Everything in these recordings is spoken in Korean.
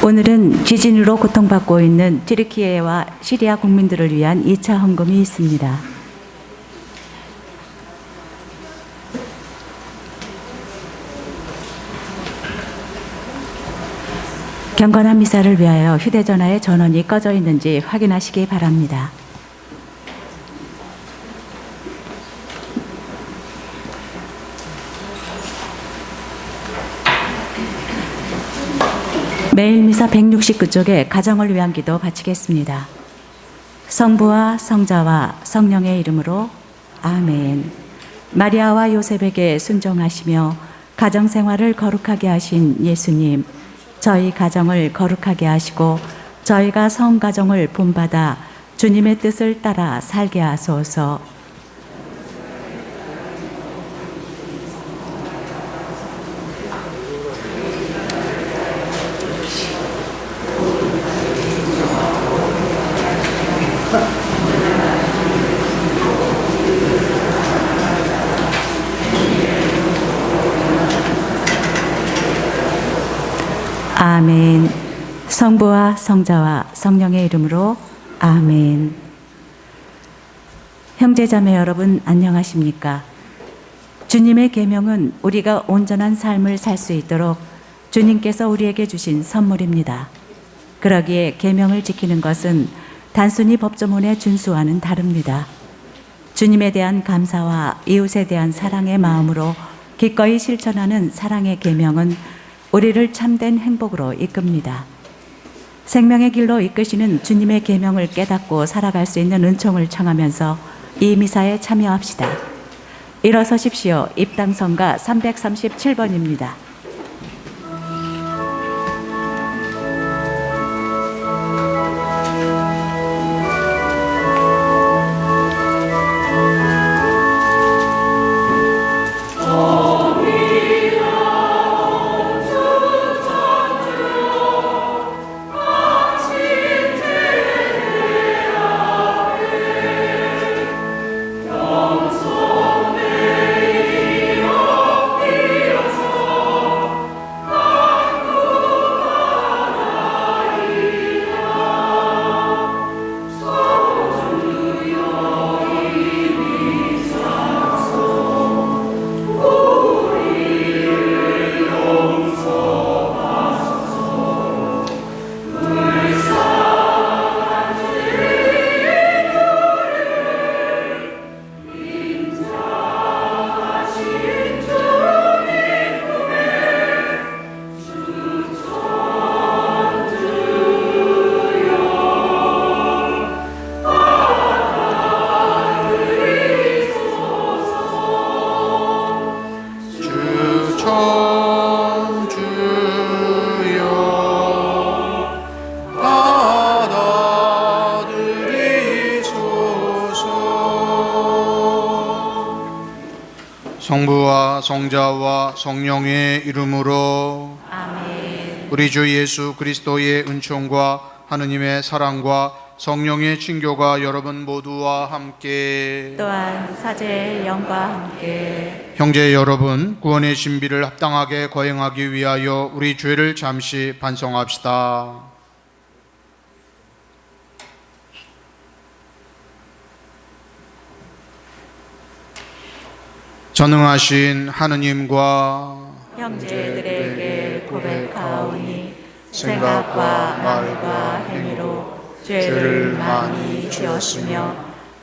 오늘은 지진으로 고통받고 있는 튀르키예와 시리아 국민들을 위한 2차 헌금이 있습니다. 경건한 미사를 위하여 휴대전화의 전원이 꺼져 있는지 확인하시기 바랍니다. 매일 미사 169쪽에 가정을 위한 기도 바치겠습니다. 성부와 성자와 성령의 이름으로 아멘. 마리아와 요셉에게 순종하시며 가정생활을 거룩하게 하신 예수님, 저희 가정을 거룩하게 하시고 저희가 성가정을 본받아 주님의 뜻을 따라 살게 하소서. 아멘. 성부와 성자와 성령의 이름으로 아멘. 형제자매 여러분, 안녕하십니까? 주님의 계명은 우리가 온전한 삶을 살 수 있도록 주님께서 우리에게 주신 선물입니다. 그러기에 계명을 지키는 것은 단순히 법조문의 준수와는 다릅니다. 주님에 대한 감사와 이웃에 대한 사랑의 마음으로 기꺼이 실천하는 사랑의 계명은 우리를 참된 행복으로 이끕니다. 생명의 길로 이끄시는 주님의 계명을 깨닫고 살아갈 수 있는 은총을 청하면서 이 미사에 참여합시다. 일어서십시오. 입당성가 337번입니다. 성부와 성자와 성령의 이름으로 아멘. 우리 주 예수 그리스도의 은총과 하느님의 사랑과 성령의 친교가 여러분 모두와 함께 또한 사제의 영과 함께 형제 여러분, 구원의 신비를 합당하게 거행하기 위하여 우리 죄를 잠시 반성합시다. 전능하신 하느님과 형제들에게 고백하오니 생각과 말과 행위로 죄를 많이 지었으며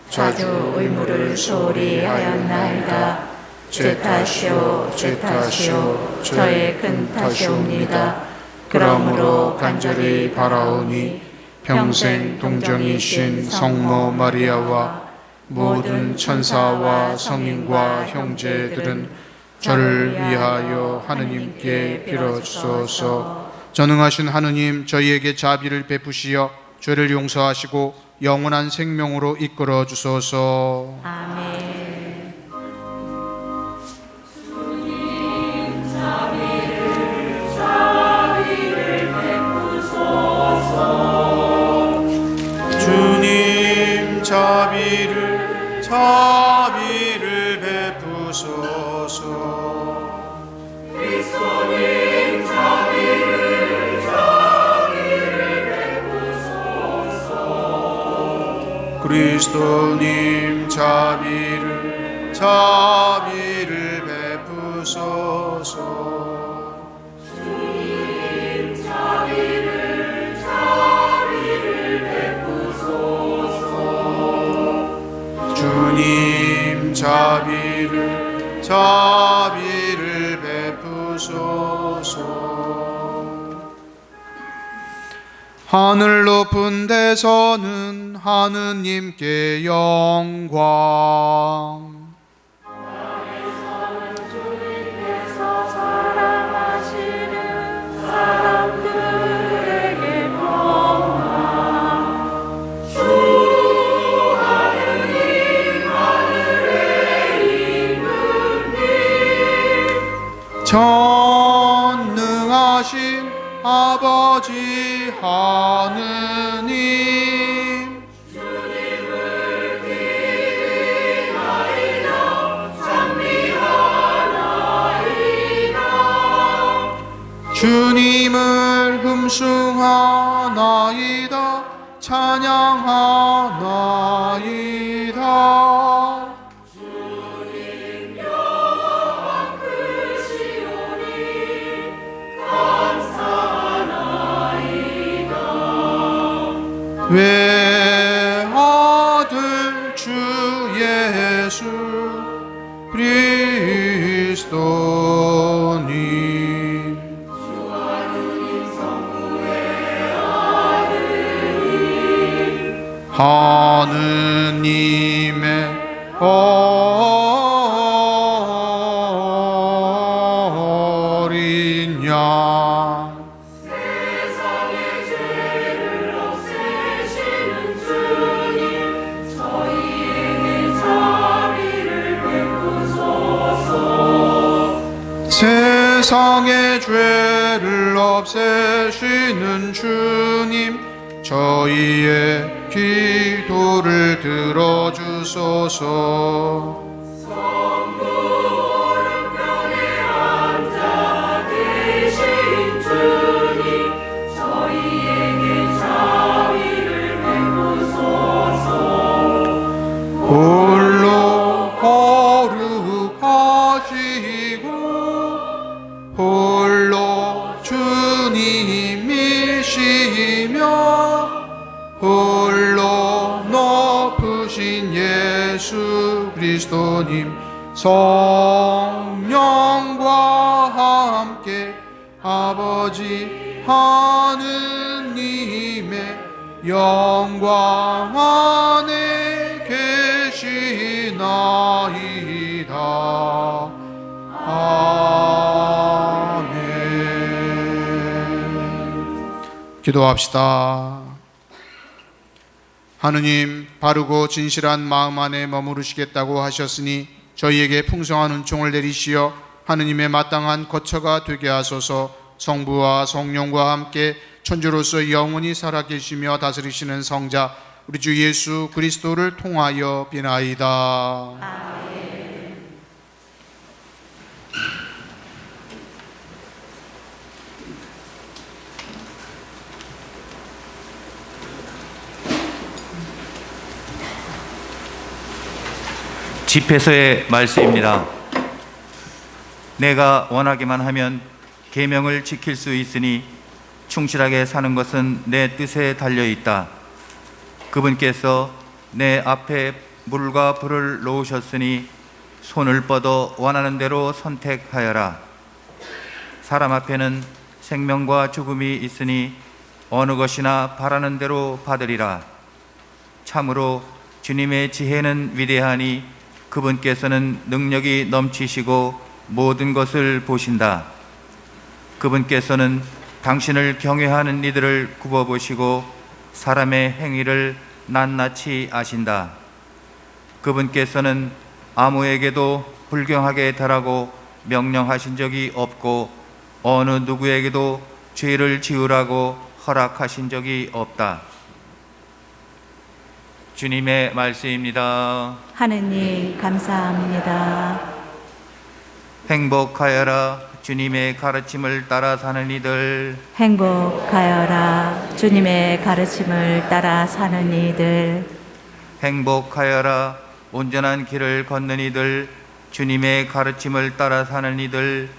자주 의무를 소홀히 하였나이다. 제 탓이요 제 탓이요 저의 큰 탓이옵니다. 그러므로 간절히 바라오니 평생 동정이신 성모 마리아와 모든 천사와 성인과 형제들은 저를 위하여 하느님께 빌어주소서. 전능하신 하느님, 저희에게 자비를 베푸시어 죄를 용서하시고 영원한 생명으로 이끌어 주소서. 아멘. 주님 자비를 베푸소서. 그리스도님 자비를 그리스도님 자비를 베푸소서. 주님 자비를 베푸소서. 하늘 높은 데서는 하느님께 영광. 주님께서 사랑하시는 사람들에게 평강. 주 하느님 하늘에 있는 님 전능하신 아버지 하느님, 주님을 기리나이다 찬미하나이다. 주님을 흠숭하나이다 찬양하나이다. 주님 여호와 크시오니 감사하나이다. 외아들 주 예수 그리스도님, 하느님의 어린 양, 세상의 죄를 없애시는 주님 저희에게 자비를 베푸소서. 세상의 죄를 없애시는 주님 저희의 기도를 들어주소서. 성부 오른편에 앉아 계신 주님 저희에게 자비를 베푸소서. 홀로 거룩하시고 홀로 주님이시며 홀로 높으신 예수 그리스도님 성령과 함께 아버지 하느님의 영광 안에 계시나이다. 아멘. 기도합시다. 하느님, 바르고 진실한 마음 안에 머무르시겠다고 하셨으니 저희에게 풍성한 은총을 내리시어 하느님의 마땅한 거처가 되게 하소서. 성부와 성령과 함께 천주로서 영원히 살아계시며 다스리시는 성자 우리 주 예수 그리스도를 통하여 비나이다. 집회서의 말씀입니다. 내가 원하기만 하면 계명을 지킬 수 있으니 충실하게 사는 것은 내 뜻에 달려 있다. 그분께서 내 앞에 물과 불을 놓으셨으니 손을 뻗어 원하는 대로 선택하여라. 사람 앞에는 생명과 죽음이 있으니 어느 것이나 바라는 대로 받으리라. 참으로 주님의 지혜는 위대하니 그분께서는 능력이 넘치시고 모든 것을 보신다. 그분께서는 당신을 경외하는 이들을 굽어보시고 사람의 행위를 낱낱이 아신다. 그분께서는 아무에게도 불경하게 달하고 명령하신 적이 없고 어느 누구에게도 죄를 지으라고 허락하신 적이 없다. 주님의 말씀입니다. 하느님 감사합니다. 행복하여라. 주님의 가르침을 따라 사는 이들. 행복하여라. 주님의 가르침을 따라 사는 이들. 행복하여라. 온전한 길을 걷는 이들, 주님의 가르침을 따라 사는 이들,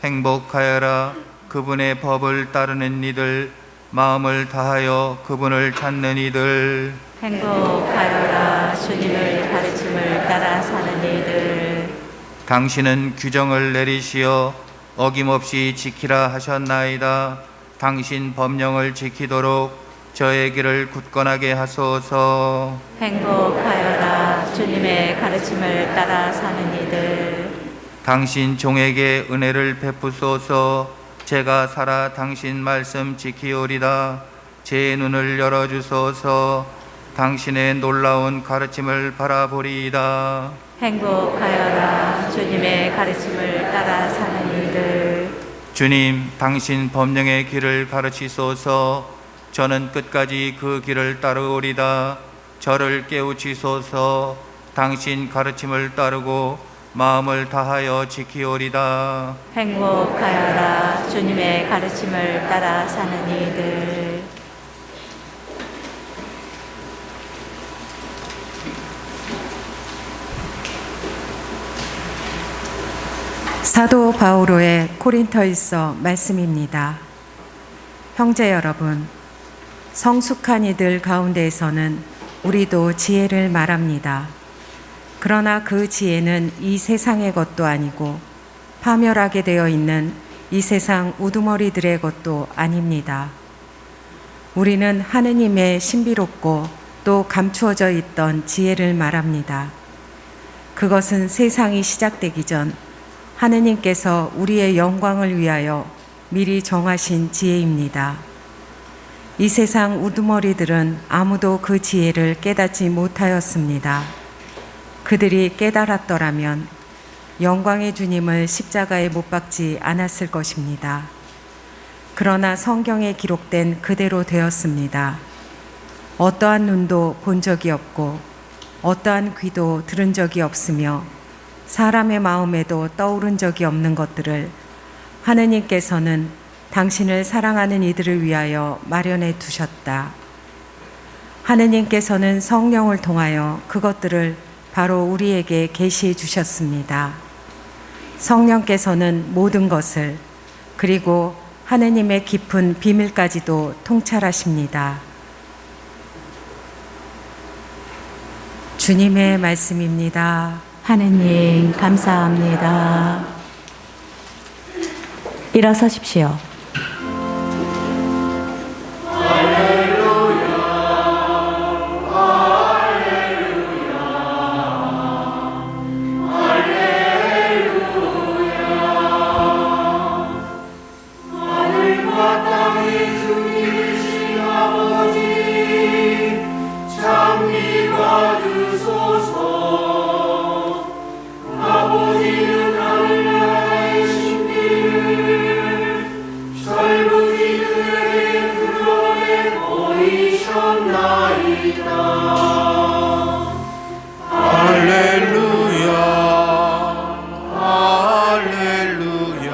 행복하여라. 그분의 법을 따르는 이들, 마음을 다하여 그분을 찾는 이들. 행복하여라. 주님의 가르침을 따라 사는 이들. 당신은 규정을 내리시어 어김없이 지키라 하셨나이다. 당신 법령을 지키도록 저의 길을 굳건하게 하소서. 행복하여라. 주님의 가르침을 따라 사는 이들. 당신 종에게 은혜를 베푸소서. 제가 살아 당신 말씀 지키오리다. 제 눈을 열어주소서. 당신의 놀라운 가르침을 바라보리이다. 행복하여라. 주님의 가르침을 따라 사는 이들. 주님, 당신 법령의 길을 가르치소서. 저는 끝까지 그 길을 따르오리다. 저를 깨우치소서. 당신 가르침을 따르고 마음을 다하여 지키오리다. 행복하여라. 주님의 가르침을 따라 사는 이들. 사도 바오로의 코린토일서 말씀입니다. 형제 여러분, 성숙한 이들 가운데에서는 우리도 지혜를 말합니다. 그러나 그 지혜는 이 세상의 것도 아니고 파멸하게 되어 있는 이 세상 우두머리들의 것도 아닙니다. 우리는 하느님의 신비롭고 또 감추어져 있던 지혜를 말합니다. 그것은 세상이 시작되기 전 하느님께서 우리의 영광을 위하여 미리 정하신 지혜입니다. 이 세상 우두머리들은 아무도 그 지혜를 깨닫지 못하였습니다. 그들이 깨달았더라면 영광의 주님을 십자가에 못 박지 않았을 것입니다. 그러나 성경에 기록된 그대로 되었습니다. 어떠한 눈도 본 적이 없고 어떠한 귀도 들은 적이 없으며 사람의 마음에도 떠오른 적이 없는 것들을 하느님께서는 당신을 사랑하는 이들을 위하여 마련해 두셨다. 하느님께서는 성령을 통하여 그것들을 바로 우리에게 계시해 주셨습니다. 성령께서는 모든 것을 그리고 하느님의 깊은 비밀까지도 통찰하십니다. 주님의 말씀입니다. 하느님 감사합니다. 일어서십시오. 하늘과 땅의 주님이신 아버지, 장미 받으소서. 아버지는 하늘나라의 신비를 젊은이들에게 드러내 보이셨나이다. 할렐루야, 할렐루야,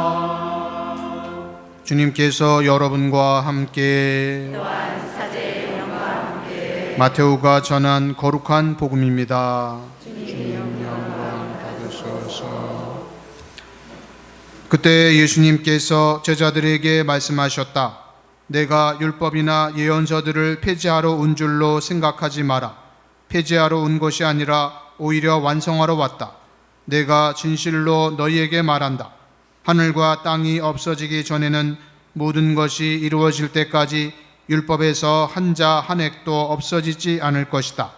할렐루야. 주님께서 여러분과 함께 또한 사제의 영광과 함께 마테오가 전한 거룩한 복음입니다. 주님 영광 받으소서. 그때 예수님께서 제자들에게 말씀하셨다. 내가 율법이나 예언서들을 폐지하러 온 줄로 생각하지 마라. 폐지하러 온 것이 아니라 오히려 완성하러 왔다. 내가 진실로 너희에게 말한다. 하늘과 땅이 없어지기 전에는 모든 것이 이루어질 때까지 율법에서 한 자 한 획도 없어지지 않을 것이다.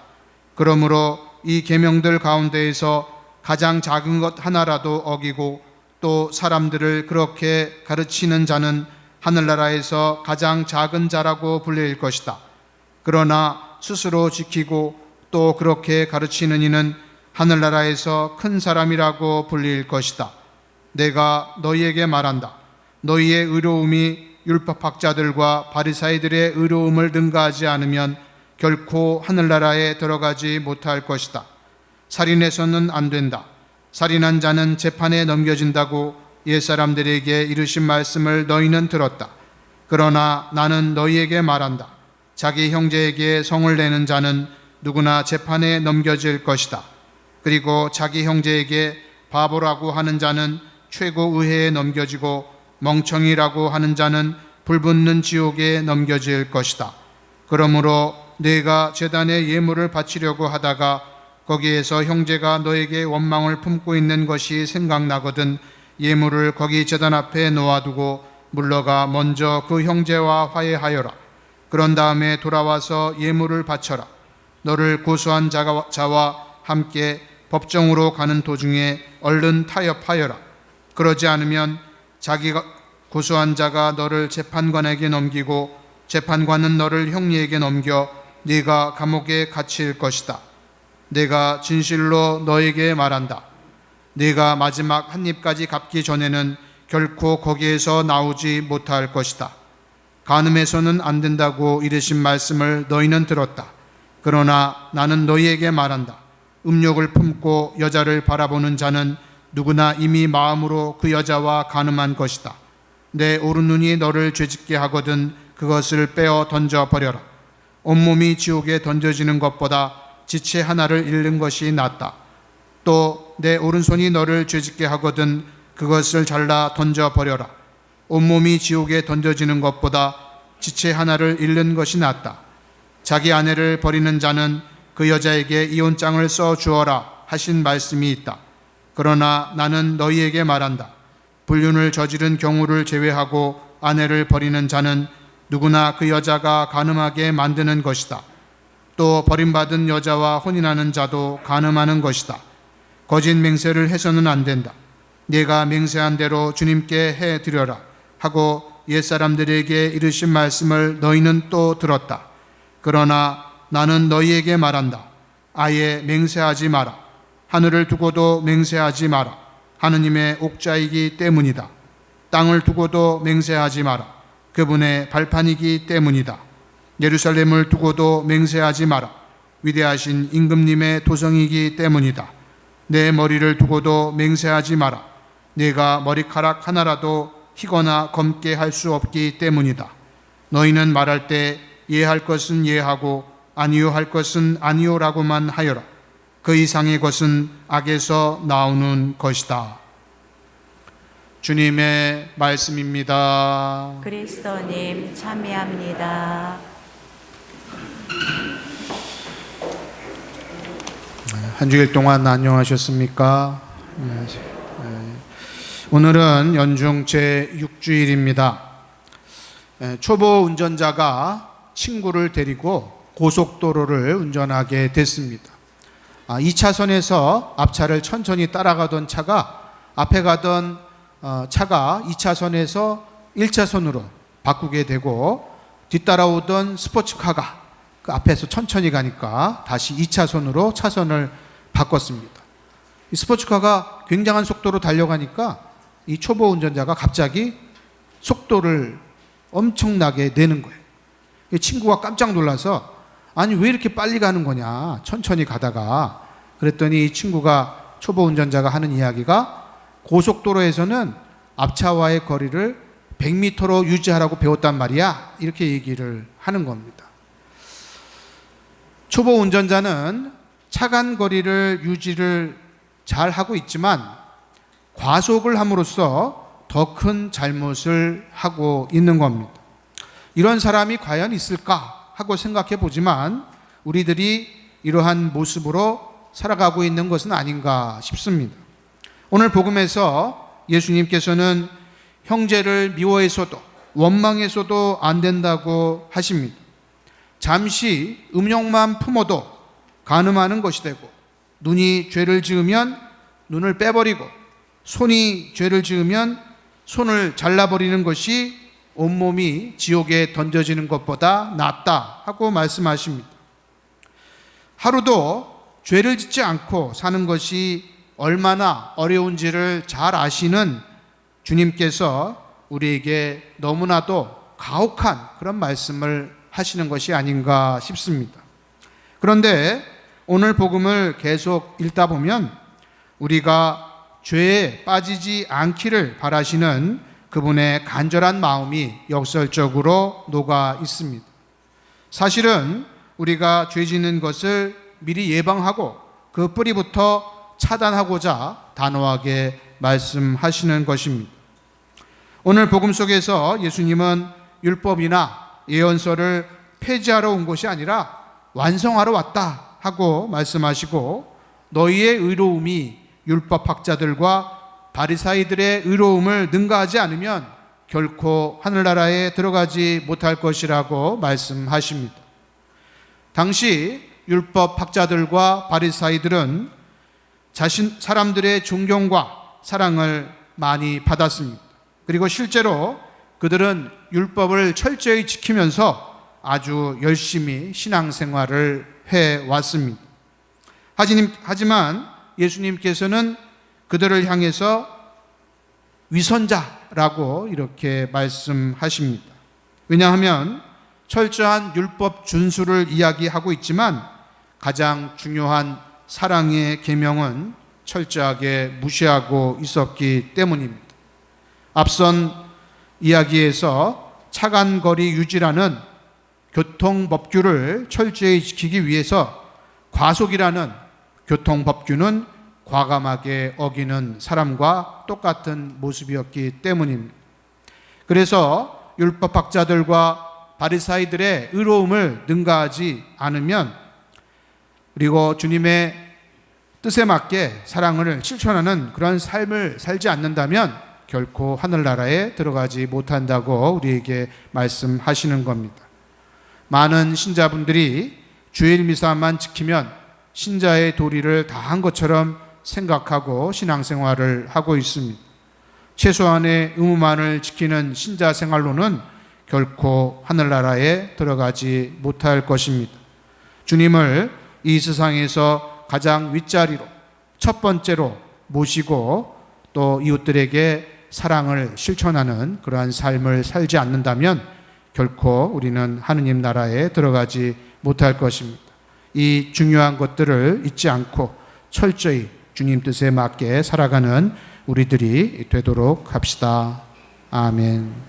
그러므로 이 계명들 가운데에서 가장 작은 것 하나라도 어기고 또 사람들을 그렇게 가르치는 자는 하늘나라에서 가장 작은 자라고 불릴 것이다. 그러나 스스로 지키고 또 그렇게 가르치는 이는 하늘나라에서 큰 사람이라고 불릴 것이다. 내가 너희에게 말한다. 너희의 의로움이 율법학자들과 바리사이들의 의로움을 능가하지 않으면 결코 하늘나라에 들어가지 못할 것이다. 살인해서는 안 된다. 살인한 자는 재판에 넘겨진다고 옛사람들에게 이르신 말씀을 너희는 들었다. 그러나 나는 너희에게 말한다. 자기 형제에게 성을 내는 자는 누구나 재판에 넘겨질 것이다. 그리고 자기 형제에게 바보라고 하는 자는 최고 의회에 넘겨지고 멍청이라고 하는 자는 불붙는 지옥에 넘겨질 것이다. 그러므로 네가 제단에 예물을 바치려고 하다가 거기에서 형제가 너에게 원망을 품고 있는 것이 생각나거든 예물을 거기 제단 앞에 놓아두고 물러가 먼저 그 형제와 화해하여라. 그런 다음에 돌아와서 예물을 바쳐라. 너를 고소한 자와 함께 법정으로 가는 도중에 얼른 타협하여라. 그러지 않으면 자기가 고소한 자가 너를 재판관에게 넘기고 재판관은 너를 형리에게 넘겨 네가 감옥에 갇힐 것이다. 내가 진실로 너에게 말한다. 네가 마지막 한 입까지 갚기 전에는 결코 거기에서 나오지 못할 것이다. 간음해서는 안 된다고 이르신 말씀을 너희는 들었다. 그러나 나는 너희에게 말한다. 음욕을 품고 여자를 바라보는 자는 누구나 이미 마음으로 그 여자와 간음한 것이다. 내 오른눈이 너를 죄짓게 하거든 그것을 빼어 던져버려라. 온몸이 지옥에 던져지는 것보다 지체 하나를 잃는 것이 낫다. 또 내 오른손이 너를 죄짓게 하거든 그것을 잘라 던져버려라. 온몸이 지옥에 던져지는 것보다 지체 하나를 잃는 것이 낫다. 자기 아내를 버리는 자는 그 여자에게 이혼장을 써 주어라 하신 말씀이 있다. 그러나 나는 너희에게 말한다. 불륜을 저지른 경우를 제외하고 아내를 버리는 자는 누구나 그 여자가 간음하게 만드는 것이다. 또 버림받은 여자와 혼인하는 자도 간음하는 것이다. 거짓 맹세를 해서는 안 된다. 네가 맹세한 대로 주님께 해드려라 하고 옛사람들에게 이르신 말씀을 너희는 또 들었다. 그러나 나는 너희에게 말한다. 아예 맹세하지 마라. 하늘을 두고도 맹세하지 마라. 하느님의 옥자이기 때문이다. 땅을 두고도 맹세하지 마라. 그분의 발판이기 때문이다. 예루살렘을 두고도 맹세하지 마라. 위대하신 임금님의 도성이기 때문이다. 내 머리를 두고도 맹세하지 마라. 네가 머리카락 하나라도 희거나 검게 할 수 없기 때문이다. 너희는 말할 때 예할 것은 예하고 아니요 할 것은 아니요라고만 하여라. 그 이상의 것은 악에서 나오는 것이다. 주님의 말씀입니다. 그리스도님 참여합니다. 한 주일 동안 안녕하셨습니까? 오늘은 연중 제6주일입니다. 초보 운전자가 친구를 데리고 고속도로를 운전하게 됐습니다. 2차선에서 앞차를 천천히 따라가던 차가 앞에 가던 차가 2차선에서 1차선으로 바꾸게 되고 뒤따라오던 스포츠카가 그 앞에서 천천히 가니까 다시 2차선으로 차선을 바꿨습니다. 이 스포츠카가 굉장한 속도로 달려가니까 이 초보 운전자가 갑자기 속도를 엄청나게 내는 거예요. 이 친구가 깜짝 놀라서 아니 왜 이렇게 빨리 가는 거냐 천천히 가다가 그랬더니 이 친구가 초보 운전자가 하는 이야기가 고속도로에서는 앞차와의 거리를 100m로 유지하라고 배웠단 말이야 이렇게 얘기를 하는 겁니다. 초보 운전자는 차간 거리를 유지를 잘 하고 있지만 과속을 함으로써 더 큰 잘못을 하고 있는 겁니다. 이런 사람이 과연 있을까 하고 생각해 보지만 우리들이 이러한 모습으로 살아가고 있는 것은 아닌가 싶습니다. 오늘 복음에서 예수님께서는 형제를 미워해서도 원망해서도 안 된다고 하십니다. 잠시 음욕만 품어도 간음하는 것이 되고 눈이 죄를 지으면 눈을 빼버리고 손이 죄를 지으면 손을 잘라버리는 것이 온몸이 지옥에 던져지는 것보다 낫다 하고 말씀하십니다. 하루도 죄를 짓지 않고 사는 것이 얼마나 어려운지를 잘 아시는 주님께서 우리에게 너무나도 가혹한 그런 말씀을 하시는 것이 아닌가 싶습니다. 그런데 오늘 복음을 계속 읽다 보면 우리가 죄에 빠지지 않기를 바라시는 그분의 간절한 마음이 역설적으로 녹아 있습니다. 사실은 우리가 죄 짓는 것을 미리 예방하고 그 뿌리부터 차단하고자 단호하게 말씀하시는 것입니다. 오늘 복음 속에서 예수님은 율법이나 예언서를 폐지하러 온 것이 아니라 완성하러 왔다 하고 말씀하시고, 너희의 의로움이 율법학자들과 바리사이들의 의로움을 능가하지 않으면 결코 하늘나라에 들어가지 못할 것이라고 말씀하십니다. 당시 율법학자들과 바리사이들은 사람들의 존경과 사랑을 많이 받았습니다. 그리고 실제로 그들은 율법을 철저히 지키면서 아주 열심히 신앙생활을 해왔습니다. 하지만 예수님께서는 그들을 향해서 위선자라고 이렇게 말씀하십니다. 왜냐하면 철저한 율법 준수를 이야기하고 있지만 가장 중요한 사랑의 계명은 철저하게 무시하고 있었기 때문입니다. 앞선 이야기에서 차간거리 유지라는 교통법규를 철저히 지키기 위해서 과속이라는 교통법규는 과감하게 어기는 사람과 똑같은 모습이었기 때문입니다. 그래서 율법학자들과 바리사이들의 의로움을 능가하지 않으면, 그리고 주님의 뜻에 맞게 사랑을 실천하는 그런 삶을 살지 않는다면 결코 하늘나라에 들어가지 못한다고 우리에게 말씀하시는 겁니다. 많은 신자분들이 주일 미사만 지키면 신자의 도리를 다한 것처럼 생각하고 신앙생활을 하고 있습니다. 최소한의 의무만을 지키는 신자 생활로는 결코 하늘나라에 들어가지 못할 것입니다. 주님을 이 세상에서 가장 윗자리로, 첫 번째로 모시고 또 이웃들에게 사랑을 실천하는 그러한 삶을 살지 않는다면 결코 우리는 하느님 나라에 들어가지 못할 것입니다. 이 중요한 것들을 잊지 않고 철저히 주님 뜻에 맞게 살아가는 우리들이 되도록 합시다. 아멘.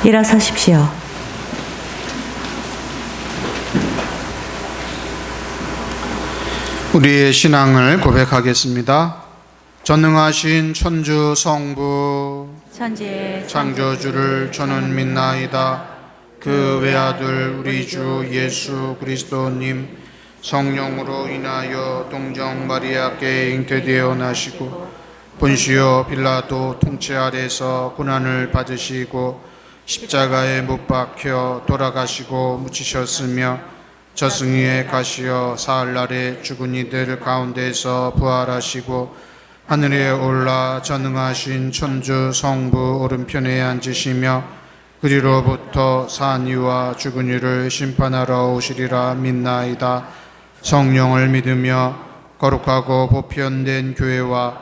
일어서십시오. 우리의 신앙을 고백하겠습니다. 전능하신 천주 성부 천지의 창조주를 저는 믿나이다. 그 외아들 우리 주 예수 그리스도님 성령으로 인하여 동정 마리아께 잉태되어 나시고 본시오 빌라도 통치 아래서 고난을 받으시고 십자가에 못 박혀 돌아가시고 묻히셨으며 저승위에 가시어 사흘날에 죽은 이들 가운데서 부활하시고 하늘에 올라 전능하신 천주 성부 오른편에 앉으시며 그리로부터 산 이와 죽은 이를 심판하러 오시리라 믿나이다. 성령을 믿으며 거룩하고 보편된 교회와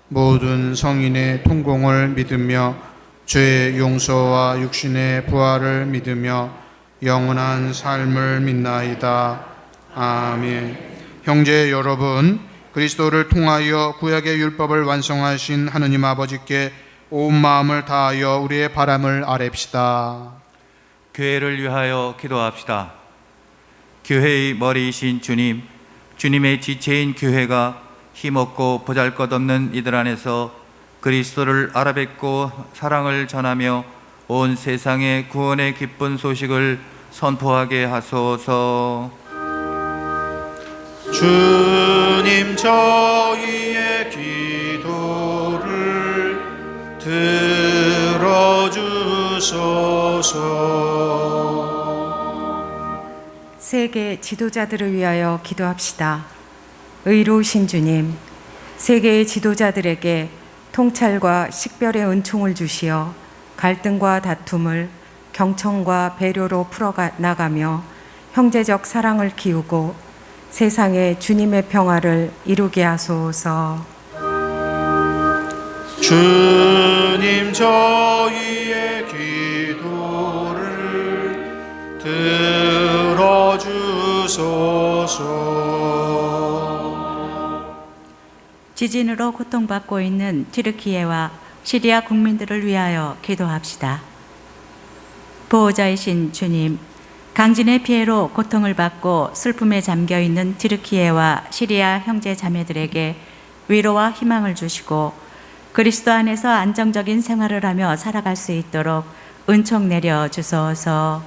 모든 성인의 통공을 믿으며 죄의 용서와 육신의 부활을 믿으며 영원한 삶을 믿나이다. 아멘. 형제 여러분, 그리스도를 통하여 구약의 율법을 완성하신 하느님 아버지께 온 마음을 다하여 우리의 바람을 아뢰읍시다. 교회를 위하여 기도합시다. 교회의 머리이신 주님, 주님의 지체인 교회가 힘없고 보잘것없는 이들 안에서 그리스도를 알아뵙고 사랑을 전하며 온 세상에 구원의 기쁜 소식을 선포하게 하소서. 주님, 저희의 기도를 들어 들어주소서. 세계 지도자들을 위하여 기도합시다. 의로우신 주님, 세계의 지도자들에게 통찰과 식별의 은총을 주시어 갈등과 다툼을 경청과 배려로 풀어나가며 형제적 사랑을 키우고 세상에 주님의 평화를 이루게 하소서. 주님, 저희의 기도를 들어주소서. 지진으로 고통받고 있는 튀르키예와 시리아 국민들을 위하여 기도합시다. 보호자이신 주님, 강진의 피해로 고통을 받고 슬픔에 잠겨 있는 튀르키예와 시리아 형제 자매들에게 위로와 희망을 주시고 그리스도 안에서 안정적인 생활을 하며 살아갈 수 있도록 은총 내려 주소서.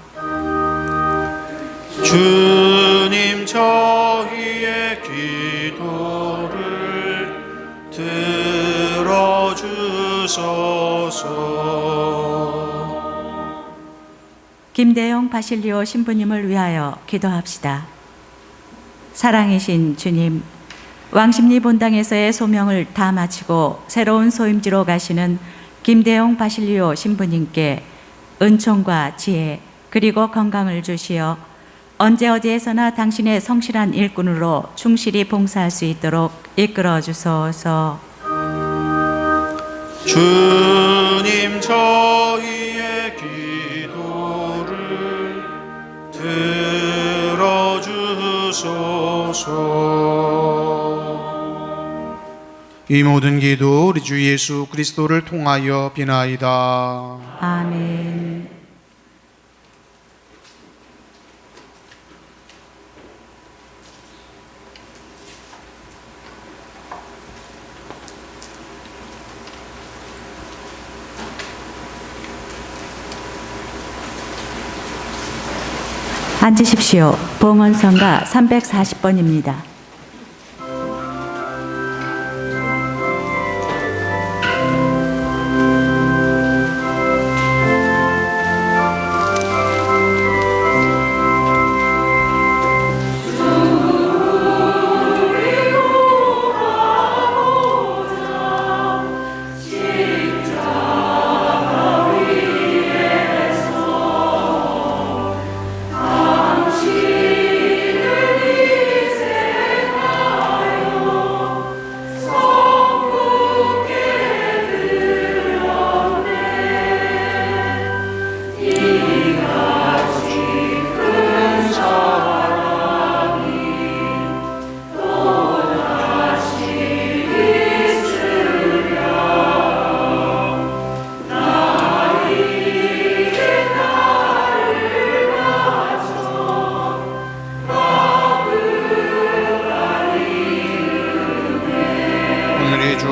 주님, 저희의 기도를 들어주소서. 김대영 바실리오 신부님을 위하여 기도합시다. 사랑이신 주님, 왕십리 본당에서의 소명을 다 마치고 새로운 소임지로 가시는 김대영 바실리오 신부님께 은총과 지혜 그리고 건강을 주시어 언제 어디에서나 당신의 성실한 일꾼으로 충실히 봉사할 수 있도록 이끌어 주소서. 주님, 저희의 기도를 들어주소서. 이 모든 기도 우리 주 예수 그리스도를 통하여 비나이다. 아멘. 앉으십시오. 봉헌성가 340번입니다.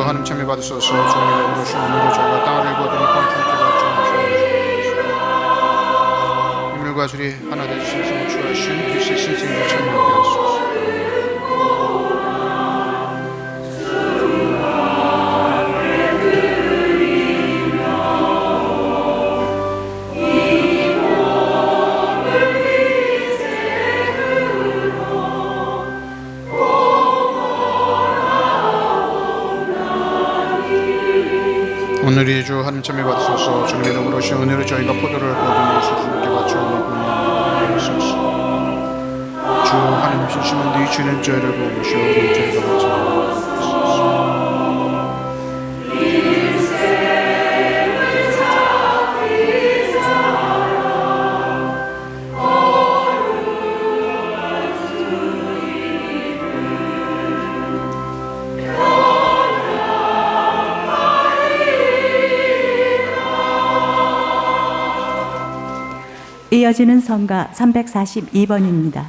하나님 참여 받으소서. 주님의 이름으로 오늘도 저희가 땅을 일구었더니 뻥튀기가 좀 인물과 술이 하나 되주신 성을 추하신 그리스도의 신생을 참여하게 하소서. 오늘이 주 하나님 참여 받으소서. 주님의 이름으로 오신 은혜로 저희가 포도를 거둔 예수 주님께 바쳐 올리소서. 주 하나님 신심한 네 주는 저희를 보시오. 우리 저희가 바쳐 이어지는 성가 342번입니다.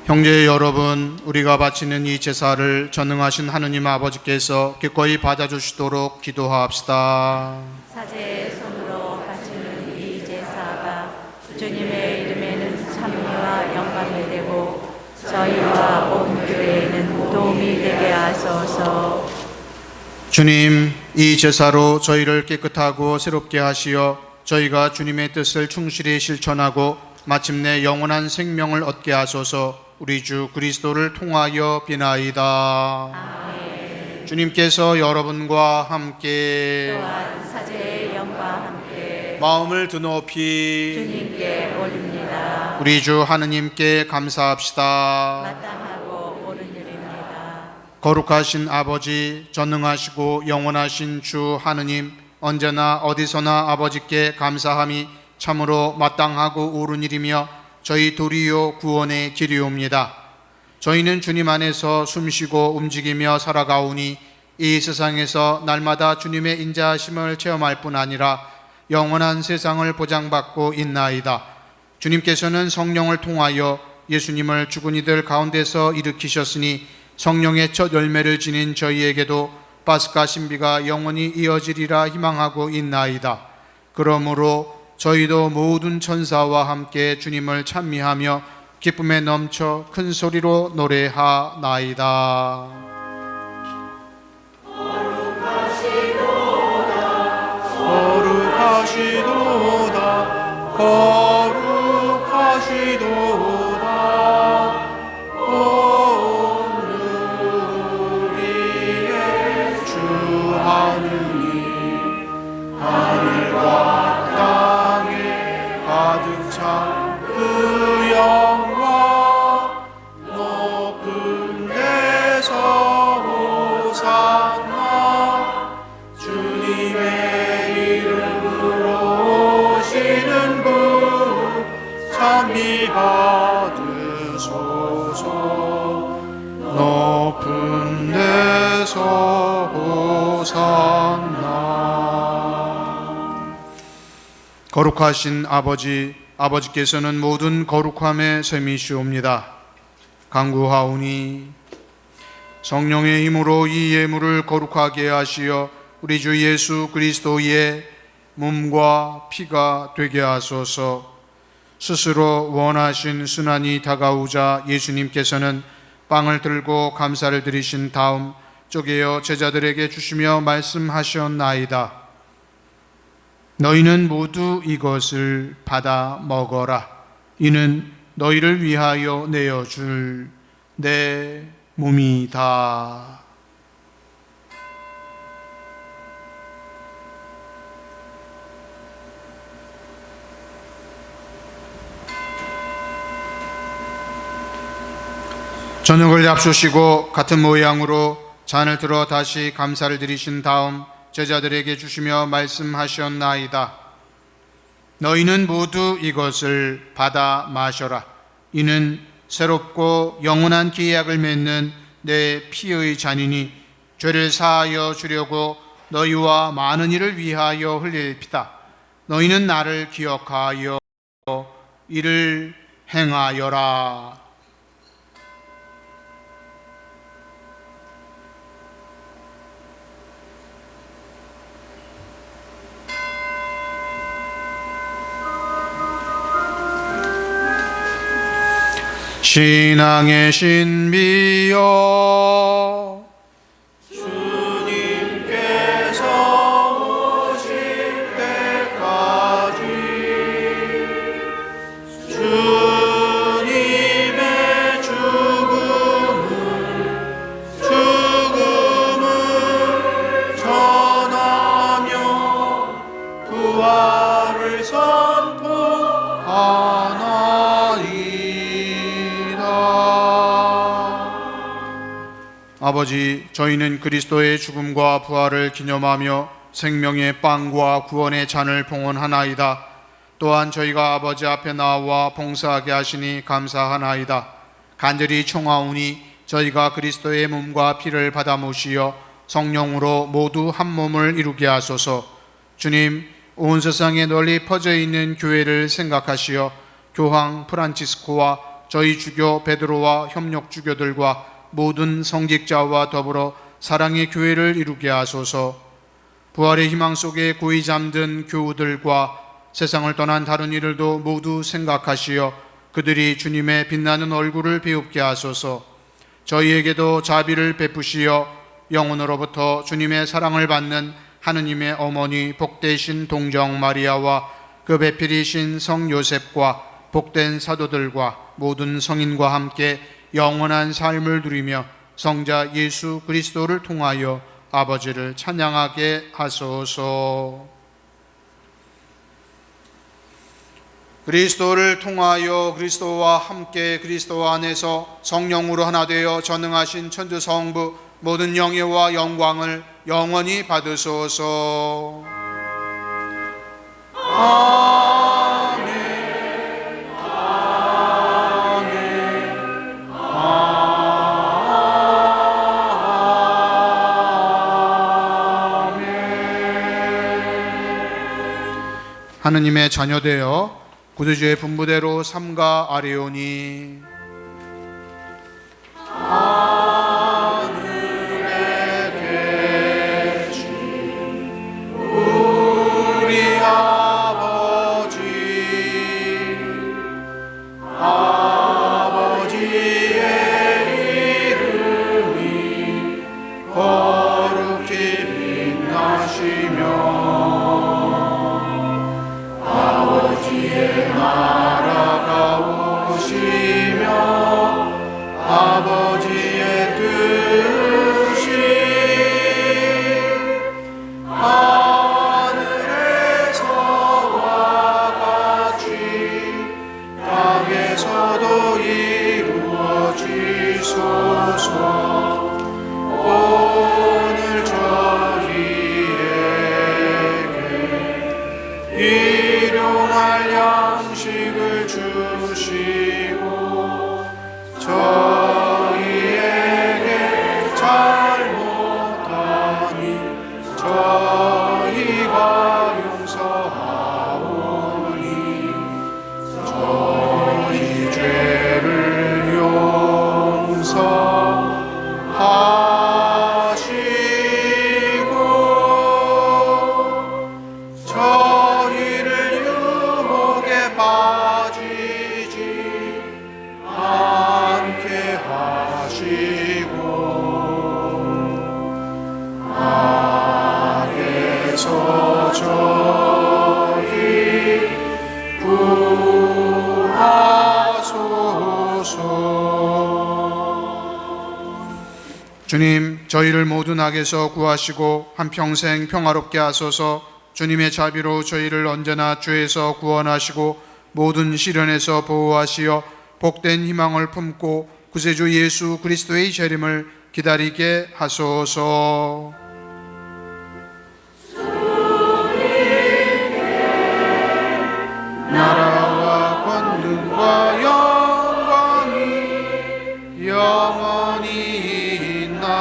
형제 여러분, 우리가 바치는 이 제사를 전능하신 하느님 아버지께서 기꺼이 받아주시도록 기도합시다. 사제의 손으로 바치는 이 제사가 주님의 이름에는 찬미와 영광이 되고 저희와 온 교회에는 도움이 되게 하소서. 주님, 이 제사로 저희를 깨끗하고 새롭게 하시어 저희가 주님의 뜻을 충실히 실천하고 마침내 영원한 생명을 얻게 하소서. 우리 주 그리스도를 통하여 비나이다. 아멘. 주님께서 여러분과 함께 또한 사제의 영과 함께 마음을 드높이 주님께 올립니다. 우리 주 하느님께 감사합시다. 마땅하고 옳은 일입니다. 거룩하신 아버지, 전능하시고 영원하신 주 하느님, 언제나 어디서나 아버지께 감사함이 참으로 마땅하고 옳은 일이며 저희 도리요 구원의 길이옵니다. 저희는 주님 안에서 숨쉬고 움직이며 살아가오니 이 세상에서 날마다 주님의 인자하심을 체험할 뿐 아니라 영원한 세상을 보장받고 있나이다. 주님께서는 성령을 통하여 예수님을 죽은 이들 가운데서 일으키셨으니 성령의 첫 열매를 지닌 저희에게도 파스카 신비가 영원히 이어지리라 희망하고 있나이다. 그러므로 저희도 모든 천사와 함께 주님을 찬미하며 기쁨에 넘쳐 큰 소리로 노래하나이다. 거룩하시도다 거룩하시도다 온 우리의 주 하느님 하늘과 땅에 가득 찬 그 영광 높은 데서 호산나 주님의 이름으로 오시는 분 찬미 받으소서. 높은 데서 호산나. 거룩하신 아버지께서는 모든 거룩함의 셈이시옵니다. 간구하오니 성령의 힘으로 이 예물을 거룩하게 하시어 우리 주 예수 그리스도의 몸과 피가 되게 하소서. 스스로 원하신 순환이 다가오자 예수님께서는 빵을 들고 감사를 드리신 다음 쪼개어 제자들에게 주시며 말씀하셨나이다. 너희는 모두 이것을 받아 먹어라. 이는 너희를 위하여 내어줄 내 몸이다. 저녁을 잡수시고 같은 모양으로 잔을 들어 다시 감사를 드리신 다음 제자들에게 주시며 말씀하셨나이다. 너희는 모두 이것을 받아 마셔라. 이는 새롭고 영원한 계약을 맺는 내 피의 잔이니 죄를 사하여 주려고 너희와 많은 이를 위하여 흘릴 피다. 너희는 나를 기억하여 이를 행하여라. 신앙의 신비여 주님께서 오실 때까지 주님의 죽음을 전하며 부활을 선포하나이다. 아버지, 저희는 그리스도의 죽음과 부활을 기념하며 생명의 빵과 구원의 잔을 봉헌하나이다. 또한 저희가 아버지 앞에 나와 봉사하게 하시니 감사하나이다. 간절히 청하오니 저희가 그리스도의 몸과 피를 받아 모시어 성령으로 모두 한 몸을 이루게 하소서. 주님, 온 세상에 널리 퍼져 있는 교회를 생각하시어 교황 프란치스코와 저희 주교 베드로와 협력 주교들과 모든 성직자와 더불어 사랑의 교회를 이루게 하소서. 부활의 희망 속에 고이 잠든 교우들과 세상을 떠난 다른 이들도 모두 생각하시어 그들이 주님의 빛나는 얼굴을 배웁게 하소서. 저희에게도 자비를 베푸시어 영혼으로부터 주님의 사랑을 받는 하느님의 어머니 복되신 동정 마리아와 그 배필이신 성 요셉과 복된 사도들과 모든 성인과 함께 영원한 삶을 누리며 성자 예수 그리스도를 통하여 아버지를 찬양하게 하소서. 그리스도를 통하여 그리스도와 함께 그리스도 안에서 성령으로 하나 되어 전능하신 천주성부 모든 영예와 영광을 영원히 받으소서. 하느님의 자녀되어 구주의 분부대로 삼가 아뢰오니 하늘에 계신 우리 아버지의 이름이 거룩히 빛나시며 나라가 오시며 아버지의 뜻이 하늘에서와 같이 땅에서도 이루어지소서. 오늘 저희에게 일용할 양식을 주시고 저희에게 잘못하니 저희가 용서하오니 저희 죄를 용서하시고 저희를 유혹에 빠지지 않게 하시고 악에서 저희 구하소서. 주님, 저희를 모든 악에서 구하시고 한평생 평화롭게 하소서. 주님의 자비로 저희를 언제나 죄에서 구원하시고 모든 시련에서 보호하시어 복된 희망을 품고 구세주 예수 그리스도의 재림을 기다리게 하소서. 나라와 권능과 영광이 영원히 있나이다.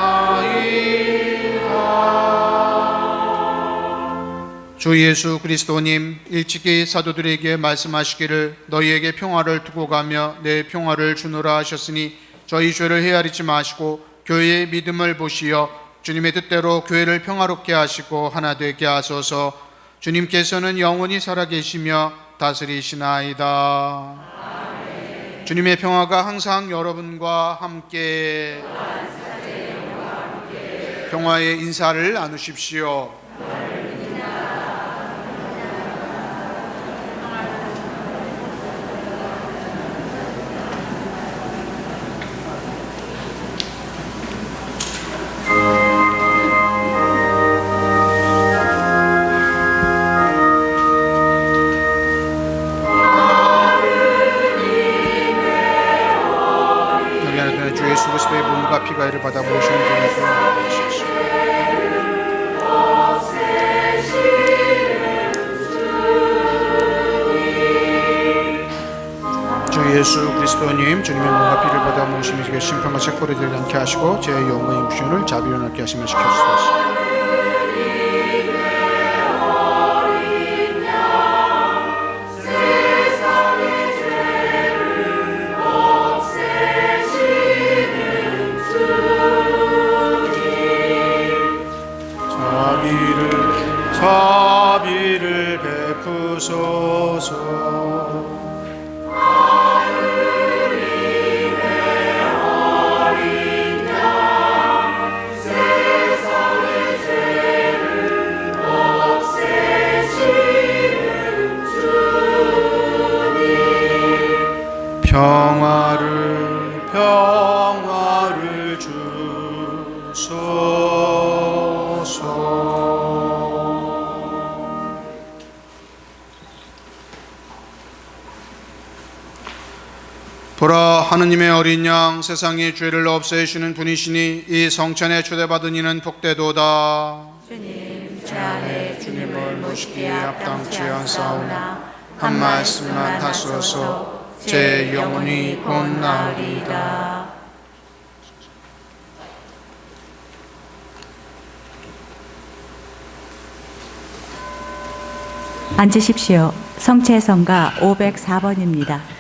주 예수 그리스도님, 일찍이 사도들에게 말씀하시기를 너희에게 평화를 두고 가며 내 평화를 주노라 하셨으니 저희 죄를 헤아리지 마시고 교회의 믿음을 보시어 주님의 뜻대로 교회를 평화롭게 하시고 하나 되게 하소서. 주님께서는 영원히 살아계시며 다스리시나이다. 아멘. 주님의 평화가 항상 여러분과 함께 평화의 인사를 나누십시오. 피가 이를 받아 모시는 중에서 주 예수 그리스도님, 주님의 몸과 피를 받아 모시며 심판과 책벌에 들지 않게 하시고 제 영광의 육신을 자비로 낳게 하시며 지켜주소서. 평화를 주소서. 보라, 하느님의 어린 양, 세상의 죄를 없애시는 분이시니 이 성천에 초대받은 이는 복되도다. 주님, 제 안에 주님을 모시기에 합당치 않사오나 한 말씀만 하소서. 제 영혼이 곧 나으리이다. 앉으십시오. 성채성가 504번입니다.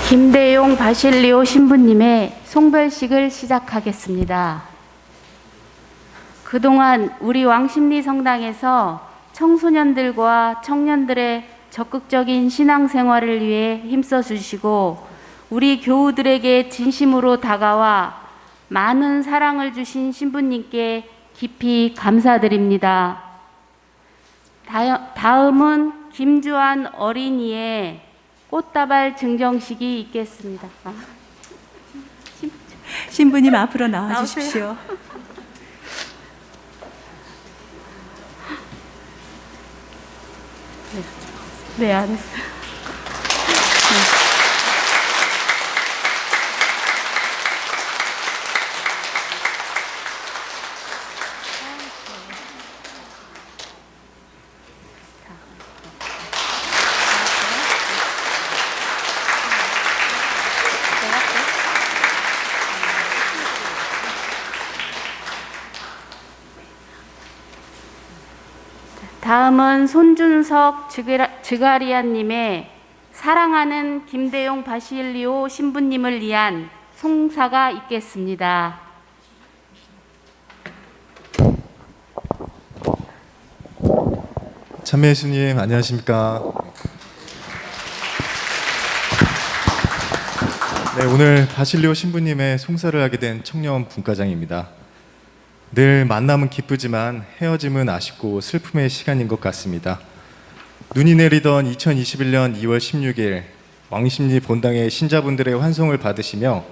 김대용 바실리오 신부님의 송별식을 시작하겠습니다. 그동안 우리 왕십리 성당에서 청소년들과 청년들의 적극적인 신앙생활을 위해 힘써 주시고 우리 교우들에게 진심으로 다가와 많은 사랑을 주신 신부님께 깊이 감사드립니다. 다음은 김주한 어린이의 꽃다발 증정식이 있겠습니다. 신부님 앞으로 나와 주십시오. 네, 알았어요. 다음은 손준석 즈가리아님의 사랑하는 김대용 바실리오 신부님을 위한 송사가 있겠습니다. 참매 예수님 안녕하십니까? 네, 오늘 바실리오 신부님의 송사를 하게 된 청년 분과장입니다. 늘 만남은 기쁘지만 헤어짐은 아쉽고 슬픔의 시간인 것 같습니다. 눈이 내리던 2021년 2월 16일 왕십리 본당의 신자분들의 환송을 받으시며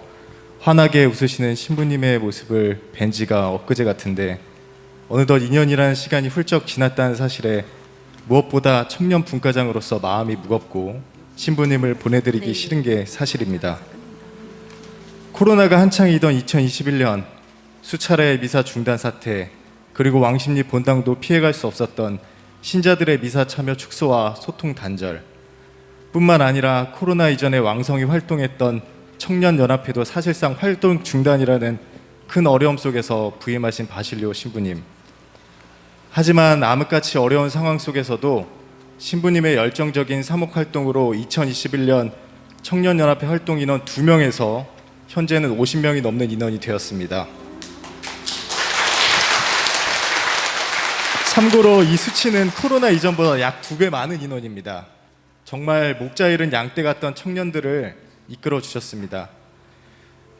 환하게 웃으시는 신부님의 모습을 뵌 지가 엊그제 같은데 어느덧 2년이라는 시간이 훌쩍 지났다는 사실에 무엇보다 청년 분과장으로서 마음이 무겁고 신부님을 보내드리기 싫은 게 사실입니다. 코로나가 한창이던 2021년 수차례의 미사 중단 사태, 그리고 왕십리 본당도 피해갈 수 없었던 신자들의 미사 참여 축소와 소통 단절, 뿐만 아니라 코로나 이전에 왕성히 활동했던 청년연합회도 사실상 활동 중단이라는 큰 어려움 속에서 부임하신 바실리오 신부님. 하지만 암흑같이 어려운 상황 속에서도 신부님의 열정적인 사목활동으로 2021년 청년연합회 활동 인원 2명에서 현재는 50명이 넘는 인원이 되었습니다. 참고로 이 수치는 코로나 이전보다 약 2배 많은 인원입니다. 정말 목자 잃은 양떼 같던 청년들을 이끌어 주셨습니다.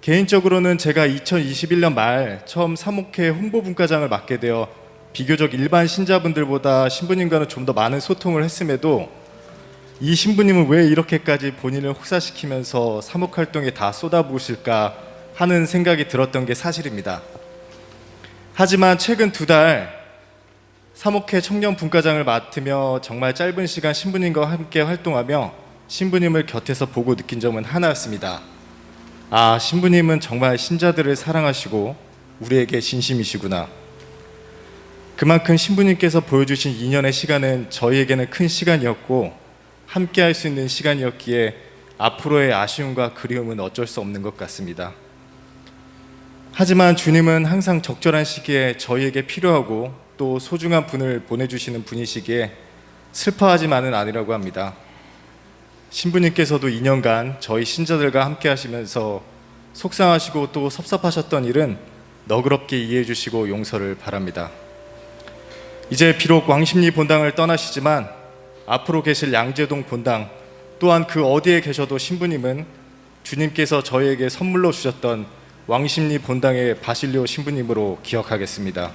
개인적으로는 제가 2021년 말 처음 사목회 홍보분과장을 맡게 되어 비교적 일반 신자분들보다 신부님과는 좀 더 많은 소통을 했음에도 이 신부님은 왜 이렇게까지 본인을 혹사시키면서 사목활동에 다 쏟아부으실까 하는 생각이 들었던 게 사실입니다. 하지만 최근 2달 사목회 청년 분과장을 맡으며 정말 짧은 시간 신부님과 함께 활동하며 신부님을 곁에서 보고 느낀 점은 하나였습니다. 아, 신부님은 정말 신자들을 사랑하시고 우리에게 진심이시구나. 그만큼 신부님께서 보여주신 2년의 시간은 저희에게는 큰 시간이었고 함께 할 수 있는 시간이었기에 앞으로의 아쉬움과 그리움은 어쩔 수 없는 것 같습니다. 하지만 주님은 항상 적절한 시기에 저희에게 필요하고 또 소중한 분을 보내주시는 분이시기에 슬퍼하지만은 아니라고 합니다. 신부님께서도 2년간 저희 신자들과 함께 하시면서 속상하시고 또 섭섭하셨던 일은 너그럽게 이해해 주시고 용서를 바랍니다. 이제 비록 왕십리 본당을 떠나시지만 앞으로 계실 양재동 본당 또한 그 어디에 계셔도 신부님은 주님께서 저희에게 선물로 주셨던 왕십리 본당의 바실리오 신부님으로 기억하겠습니다.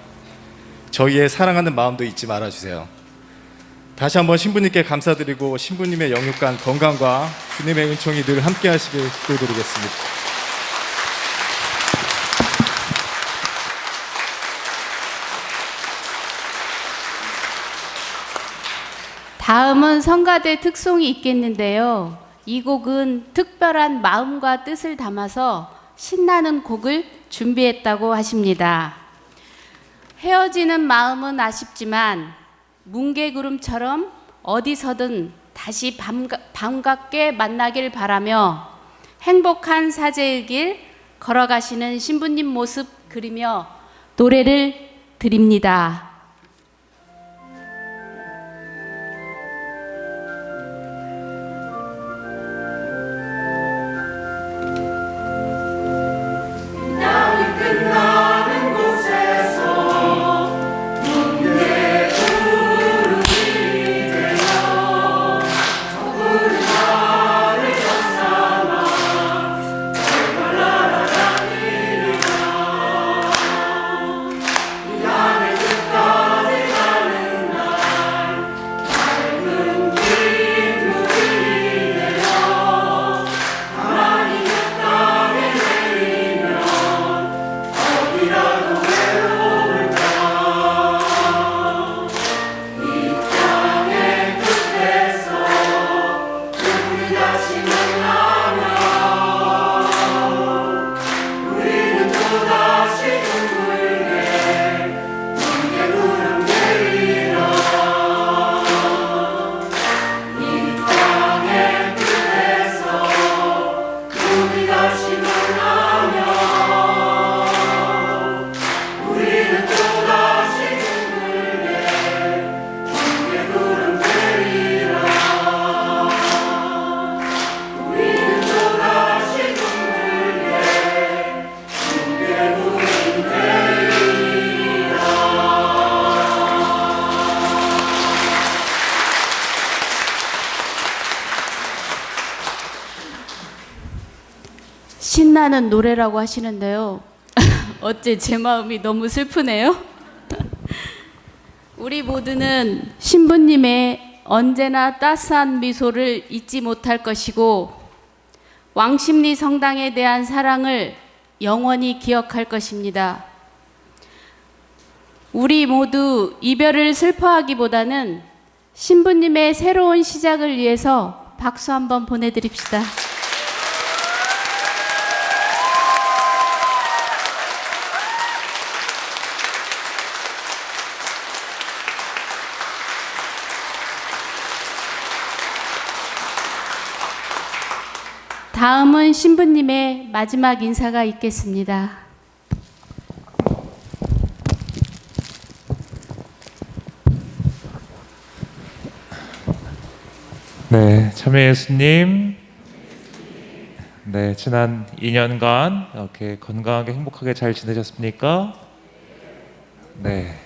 저희의 사랑하는 마음도 잊지 말아주세요. 다시 한번 신부님께 감사드리고 신부님의 영육간 건강과 주님의 은총이 늘 함께 하시길 기도드리겠습니다. 다음은 성가대 특송이 있겠는데요. 이 곡은 특별한 마음과 뜻을 담아서 신나는 곡을 준비했다고 하십니다. 헤어지는 마음은 아쉽지만 뭉게구름처럼 어디서든 다시 반갑게 만나길 바라며 행복한 사제의 길 걸어가시는 신부님 모습 그리며 노래를 드립니다. 빛나는 곳에서 문대 구름이 되어 정부를 나를 감싸나 제발 날아다니리라. 이 하늘 끝까지 가는 날 맑은 빗물이 내려 가만히 땅에 내리면 어디라도 외로울까. 이 땅의 끝에서 우리 다시 만나면 우리는 또다시 둥글게 둥게 구름 내리라. 이 땅의 끝에서 우리 다시 만나면 우리는 또다시 둥글게 둥게 구름 내리라. 우리는 또다시 둥글게 둥게 구름 내리라. 신나는 노래라고 하시는데요. 어째 제 마음이 너무 슬프네요. 우리 모두는 신부님의 언제나 따스한 미소를 잊지 못할 것이고 왕십리 성당에 대한 사랑을 영원히 기억할 것입니다. 우리 모두 이별을 슬퍼하기보다는 신부님의 새로운 시작을 위해서 박수 한번 보내드립시다. 다음은 신부님의 마지막 인사가 있겠습니다. 네, 참여 예수님. 네, 지난 2년간 이렇게 건강하게 행복하게 잘 지내셨습니까? 네.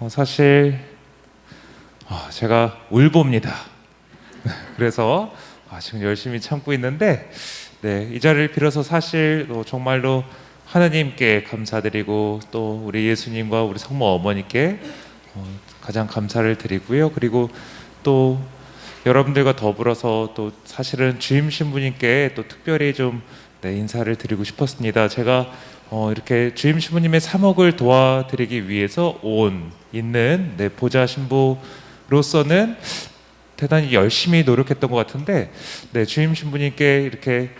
사실 제가 울봅니다. 그래서 지금 열심히 참고 있는데, 네, 이 자리를 빌어서 사실 정말로 하나님께 감사드리고 또 우리 예수님과 우리 성모 어머니께 가장 감사를 드리고요. 그리고 또 여러분들과 더불어서 또 사실은 주임 신부님께 또 특별히 좀 인사를 드리고 싶었습니다. 제가 이렇게 주임 신부님의 사목을 도와드리기 위해서 있는 보좌 신부로서는 대단히 열심히 노력했던 것 같은데, 주임 신부님께 이렇게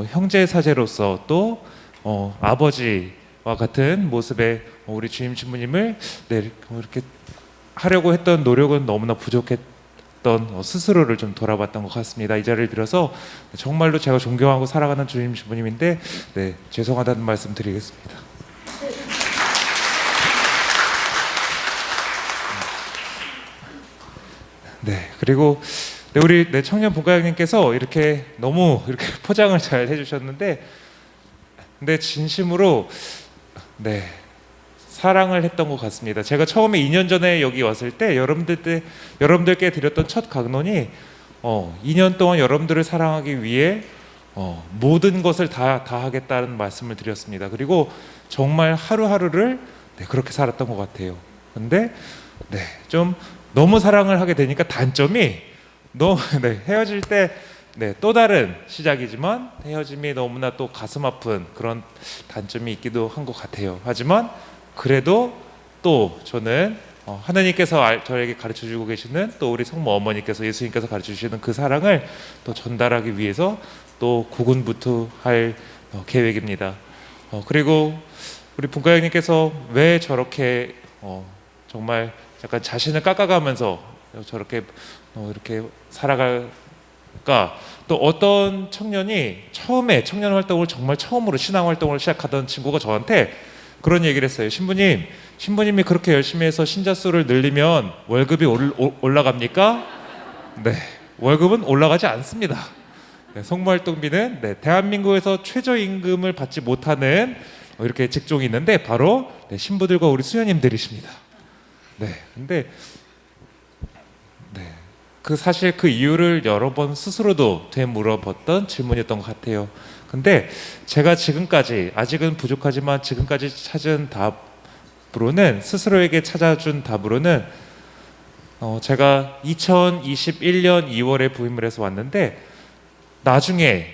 형제 사제로서 또 아버지와 같은 모습의 우리 주임 신부님을 이렇게 하려고 했던 노력은 너무나 부족했던 스스로를 좀 돌아봤던 것 같습니다. 이 자리를 빌어서 정말로 제가 존경하고 사랑하는 주임 신부님인데 죄송하다는 말씀 드리겠습니다. 그리고 우리 청년 분과장님께서 이렇게 너무 이렇게 포장을 잘 해주셨는데, 근데 진심으로 사랑을 했던 것 같습니다. 제가 처음에 2년 전에 여기 왔을 때 여러분들께 드렸던 첫 강론이 2년 동안 여러분들을 사랑하기 위해 모든 것을 다 하겠다는 말씀을 드렸습니다. 그리고 정말 하루하루를 그렇게 살았던 것 같아요. 근데 좀 너무 사랑을 하게 되니까 단점이 너무 헤어질 때 또 다른 시작이지만 헤어짐이 너무나 또 가슴 아픈 그런 단점이 있기도 한 것 같아요. 하지만 그래도 또 저는 하나님께서 저에게 가르쳐주고 계시는 또 우리 성모 어머니께서 예수님께서 가르쳐주시는 그 사랑을 또 전달하기 위해서 또 고군분투할 계획입니다. 그리고 우리 분과장님께서 왜 저렇게 정말 약간 자신을 깎아가면서 저렇게 이렇게 살아갈까? 또 어떤 청년이 처음에 청년 활동을 정말 처음으로 신앙 활동을 시작하던 친구가 저한테 그런 얘기를 했어요. 신부님이 그렇게 열심히 해서 신자 수를 늘리면 월급이 올라갑니까? 월급은 올라가지 않습니다. 네, 성모활동비는 네, 대한민국에서 최저임금을 받지 못하는 이렇게 직종이 있는데 바로 네, 신부들과 우리 수녀님들이십니다. 네, 근데 네, 사실 그 이유를 여러 번 스스로도 되물어봤던 질문이었던 것 같아요. 근데 제가 지금까지 아직은 부족하지만 지금까지 찾은 답으로는 스스로에게 찾아준 답으로는 제가 2021년 2월에 부임을 해서 왔는데 나중에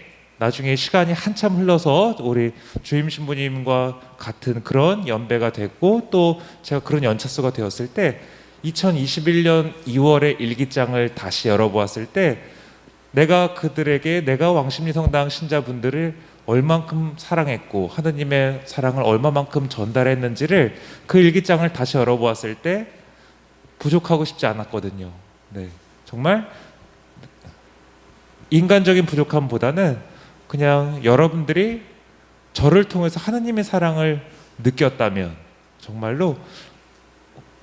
시간이 한참 흘러서 우리 주임 신부님과 같은 그런 연배가 됐고 또 제가 그런 연차수가 되었을 때 2021년 2월에 일기장을 다시 열어보았을 때 내가 왕십리 성당 신자분들을 얼만큼 사랑했고 하느님의 사랑을 얼마만큼 전달했는지를 그 일기장을 다시 열어보았을 때 부족하고 싶지 않았거든요. 네, 정말 인간적인 부족함보다는 그냥 여러분들이 저를 통해서 하느님의 사랑을 느꼈다면 정말로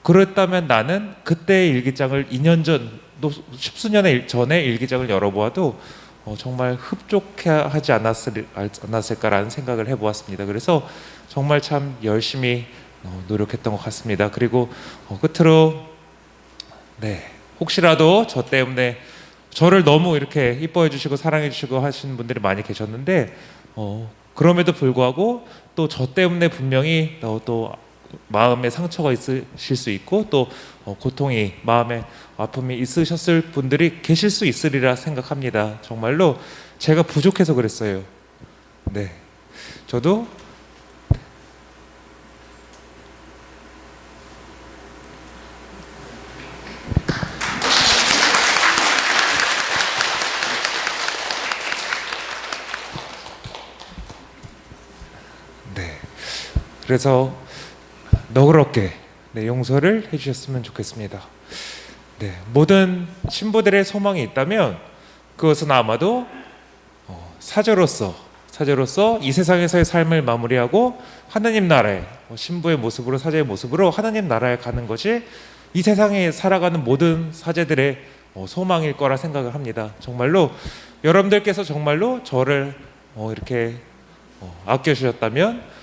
그랬다면 나는 그때의 일기장을 2년 전, 또 십수년 전에 일기장을 열어보아도 정말 흡족하지 않았을까라는 생각을 해보았습니다. 그래서 정말 참 열심히 노력했던 것 같습니다. 그리고 끝으로 네, 혹시라도 저 때문에 저를 너무 이렇게 이뻐해 주시고 사랑해 주시고 하시는 분들이 많이 계셨는데 그럼에도 불구하고 또 저 때문에 분명히 또 마음에 상처가 있으실 수 있고 또 고통이 마음에 아픔이 있으셨을 분들이 계실 수 있으리라 생각합니다. 정말로 제가 부족해서 그랬어요. 네, 저도 그래서 너그럽게 용서를 해주셨으면 좋겠습니다. 네, 모든 신부들의 소망이 있다면 그것은 아마도 사제로서 이 세상에서의 삶을 마무리하고 하나님 나라에 신부의 모습으로 사제의 모습으로 하나님 나라에 가는 것이 이 세상에 살아가는 모든 사제들의 소망일 거라 생각을 합니다. 정말로 여러분들께서 정말로 저를 이렇게 아껴주셨다면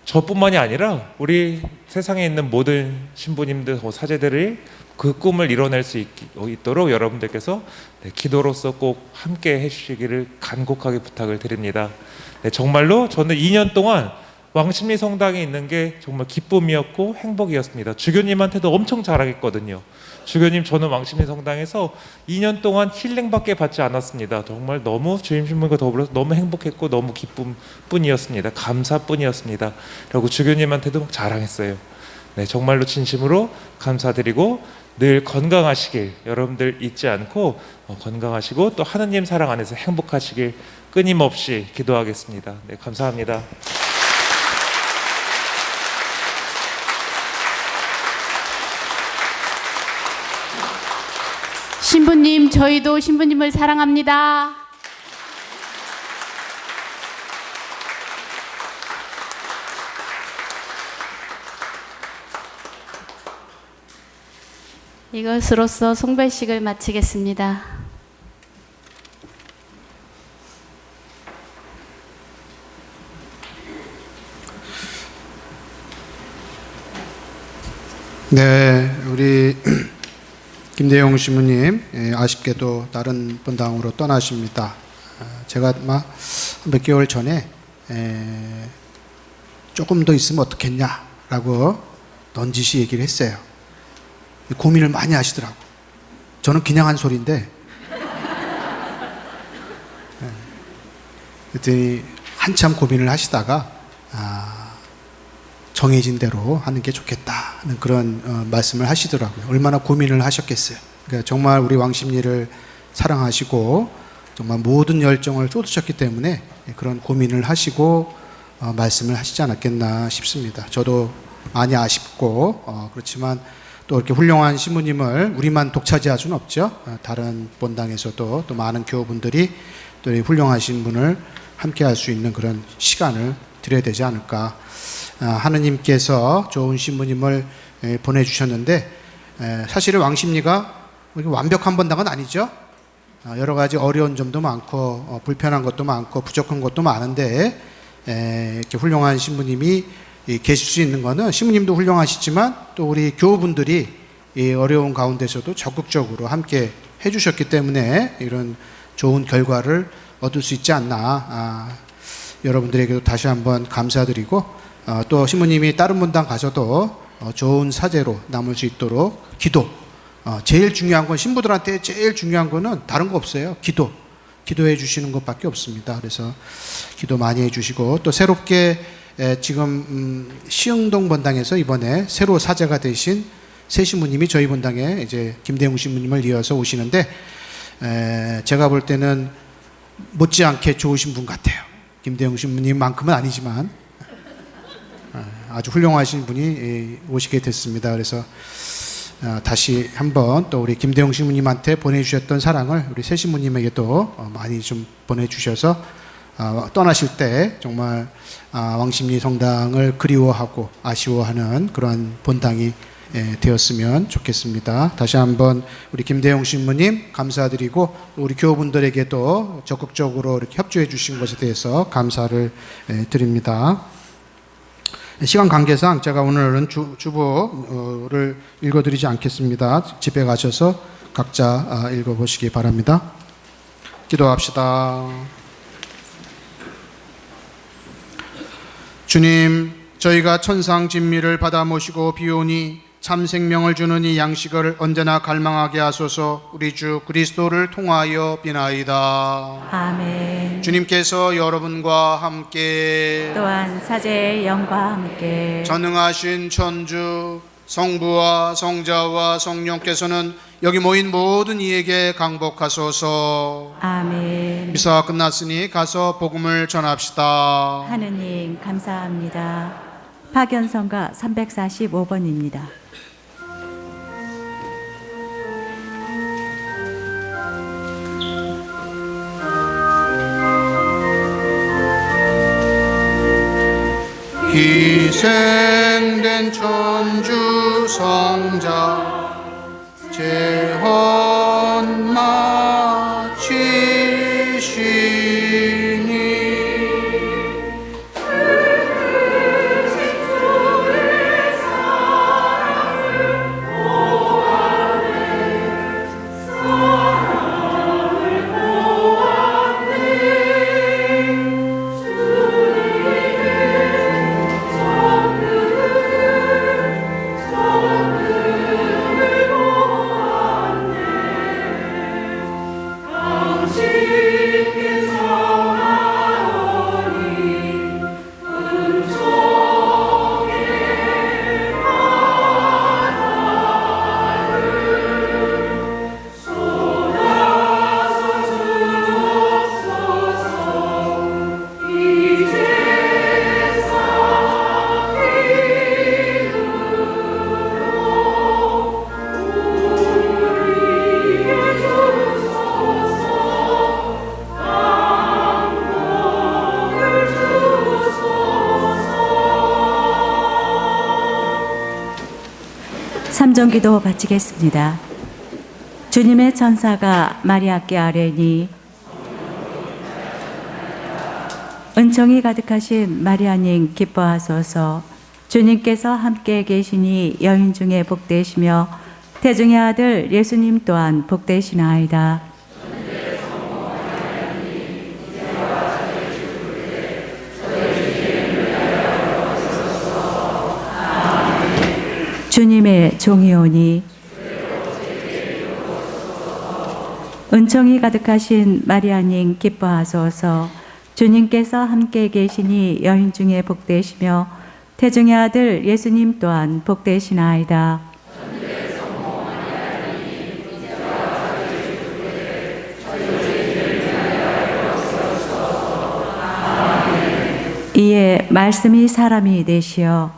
저뿐만이 아니라 우리 세상에 있는 모든 신부님들, 사제들이 그 꿈을 이뤄낼 수 있도록 여러분들께서 기도로서 꼭 함께 해주시기를 간곡하게 부탁을 드립니다. 네, 정말로 저는 2년 동안 왕십리 성당에 있는 게 정말 기쁨이었고 행복이었습니다. 주교님한테도 엄청 자랑했거든요. 주교님, 저는 왕십리 성당에서 2년 동안 힐링밖에 받지 않았습니다. 정말 너무 주임 신부님과 더불어서 너무 행복했고 너무 기쁨뿐이었습니다. 감사뿐이었습니다. 그리고 주교님한테도 자랑했어요. 네, 정말로 진심으로 감사드리고 늘 건강하시길, 여러분들 잊지 않고 건강하시고 또 하느님 사랑 안에서 행복하시길 끊임없이 기도하겠습니다. 네, 감사합니다. 신부님, 저희도 신부님을 사랑합니다. 이것으로써 송별식을 마치겠습니다. 네, 우리 김대영 신부님 아쉽게도 다른 본당으로 떠나십니다. 제가 몇 개월 전에 조금 더 있으면 어떻겠냐라고 넌지시 얘기를 했어요. 고민을 많이 하시더라고. 저는 그냥 한 소리인데 그랬더니 한참 고민을 하시다가 정해진 대로 하는 게 좋겠다는 그런 말씀을 하시더라고요. 얼마나 고민을 하셨겠어요. 그러니까 정말 우리 왕십리를 사랑하시고 정말 모든 열정을 쏟으셨기 때문에 그런 고민을 하시고 말씀을 하시지 않았겠나 싶습니다. 저도 많이 아쉽고 그렇지만 또 이렇게 훌륭한 신부님을 우리만 독차지할 수는 없죠. 다른 본당에서도 또 많은 교우분들이 또 훌륭하신 분을 함께 할 수 있는 그런 시간을 드려야 되지 않을까. 하느님께서 좋은 신부님을 보내주셨는데 사실은 왕십리가 완벽한 본당은 아니죠. 여러 가지 어려운 점도 많고 불편한 것도 많고 부족한 것도 많은데 이렇게 훌륭한 신부님이 계실 수 있는 것은 신부님도 훌륭하시지만 또 우리 교우분들이 이 어려운 가운데서도 적극적으로 함께 해주셨기 때문에 이런 좋은 결과를 얻을 수 있지 않나. 여러분들에게도 다시 한번 감사드리고 또 신부님이 다른 분당 가서도 좋은 사제로 남을 수 있도록 기도. 제일 중요한 건 신부들한테 제일 중요한 거는 다른 거 없어요. 기도해 주시는 것밖에 없습니다. 그래서 기도 많이 해주시고 또 새롭게 지금 시흥동 본당에서 이번에 새로 사제가 되신 새 신부님이 저희 본당에 이제 김대웅 신부님을 이어서 오시는데 제가 볼 때는 못지않게 좋으신 분 같아요. 김대웅 신부님만큼은 아니지만 아주 훌륭하신 분이 오시게 됐습니다. 그래서 다시 한번 또 우리 김대웅 신부님한테 보내주셨던 사랑을 우리 새 신부님에게도 많이 좀 보내주셔서 떠나실 때 정말 왕십리 성당을 그리워하고 아쉬워하는 그러한 본당이 되었으면 좋겠습니다. 다시 한번 우리 김대웅 신부님 감사드리고 우리 교우분들에게도 적극적으로 이렇게 협조해 주신 것에 대해서 감사를 드립니다. 시간 관계상 제가 오늘은 주보를 읽어드리지 않겠습니다. 집에 가셔서 각자 읽어보시기 바랍니다. 기도합시다. 주님, 저희가 천상 진미를 받아 모시고 비오니 참 생명을 주는 이 양식을 언제나 갈망하게 하소서. 우리 주 그리스도를 통하여 비나이다. 아멘. 주님께서 여러분과 함께 또한 사제의 영과 함께 전능하신 천주 성부와 성자와 성령께서는 여기 모인 모든 이에게 강복하소서. 아멘. 미사가 끝났으니 가서 복음을 전합시다. 하느님 감사합니다. 파견성가 345번입니다. 희생된 천주 성자 재헌 마치시니 삼정기도 바치겠습니다. 주님의 천사가 마리아께 아뢰니 은총이 가득하신 마리아님 기뻐하소서. 주님께서 함께 계시니 여인 중에 복되시며 태중의 아들 예수님 또한 복되시나이다. 주님의 종이오니 은총이 가득하신 마리아님 기뻐하소서. 주님께서 함께 계시니 여인 중에 복되시며 태중의 아들 예수님 또한 복되시나이다. 이에 말씀이 사람이 되시어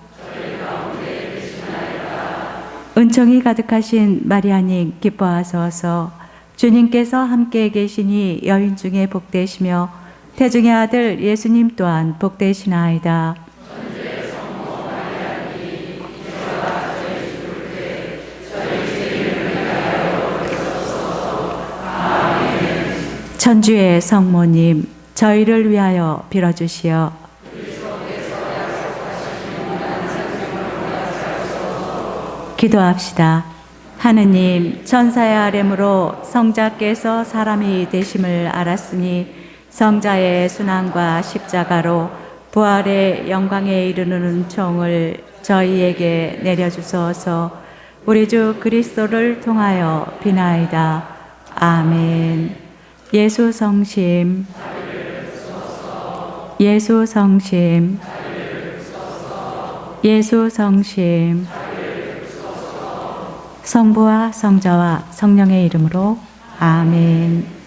은총이 가득하신 마리아님 기뻐하소서. 주님께서 함께 계시니 여인 중에 복되시며 태중의 아들 예수님 또한 복되시나이다. 천주의 성모님, 저희를 위하여 빌어주시어 기도합시다. 하느님, 천사의 아뢰므로 성자께서 사람이 되심을 알았으니 성자의 순환과 십자가로 부활의 영광에 이르는 은총을 저희에게 내려주소서. 우리 주 그리스도를 통하여 비나이다. 아멘. 예수 성심, 예수 성심, 예수 성심. 성부와 성자와 성령의 이름으로 아멘.